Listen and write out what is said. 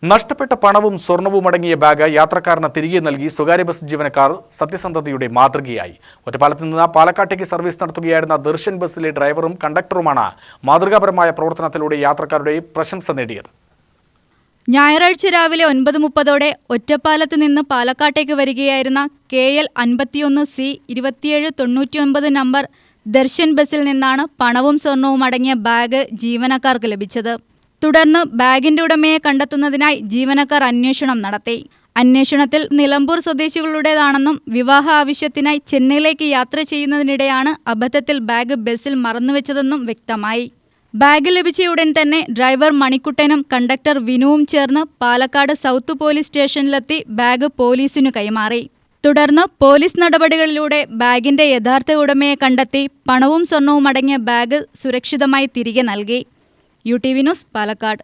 നഷ്ടപ്പെട്ട പണവും സ്വർണവും അടങ്ങിയ ബാഗ് യാത്രക്കാരന് തിരികെ നൽകി സ്വകാര്യ ബസ് ജീവനക്കാർ സത്യസന്ധതയുടെ മാതൃകയായി. ഒറ്റപ്പാലത്ത് നിന്ന് പാലക്കാട്ടേക്ക് സർവീസ് നടത്തുകയായിരുന്ന ദർശൻ ബസ്സിലെ ഡ്രൈവറും കണ്ടക്ടറുമാണ് മാതൃകാപരമായ പ്രവർത്തനത്തിലൂടെ യാത്രക്കാരുടെ പ്രശംസ നേടിയത്. ഞായറാഴ്ച രാവിലെ 9:30 ഒറ്റപ്പാലത്ത് നിന്ന് പാലക്കാട്ടേക്ക് വരികയായിരുന്ന KL 51C 2799 നമ്പർ ദർശൻ ബസ്സിൽ നിന്നാണ് പണവും സ്വർണവും അടങ്ങിയ ബാഗ് ജീവനക്കാർക്ക് ലഭിച്ചത്. തുടർന്ന് ബാഗിന്റെ ഉടമയെ കണ്ടെത്തുന്നതിനായി ജീവനക്കാർ അന്വേഷണം നടത്തി. അന്വേഷണത്തിൽ നിലമ്പൂർ സ്വദേശികളുടേതാണെന്നും വിവാഹ ആവശ്യത്തിനായി ചെന്നൈയിലേക്ക് യാത്ര ചെയ്യുന്നതിനിടെയാണ് അബദ്ധത്തിൽ ബാഗ് ബസ്സിൽ മറന്നുവെച്ചതെന്നും വ്യക്തമായി. ബാഗ് ലഭിച്ചയുടൻ തന്നെ ഡ്രൈവർ മണിക്കുട്ടനും കണ്ടക്ടർ വിനുവും ചേർന്ന് പാലക്കാട് സൗത്ത് പോലീസ് സ്റ്റേഷനിലെത്തി ബാഗ് പോലീസിനു കൈമാറി. തുടർന്ന് പോലീസ് നടപടികളിലൂടെ ബാഗിന്റെ യഥാർത്ഥ ഉടമയെ കണ്ടെത്തി പണവും സ്വർണവും അടങ്ങിയ ബാഗ് സുരക്ഷിതമായി തിരികെ നൽകി. UTV news, Palakkad.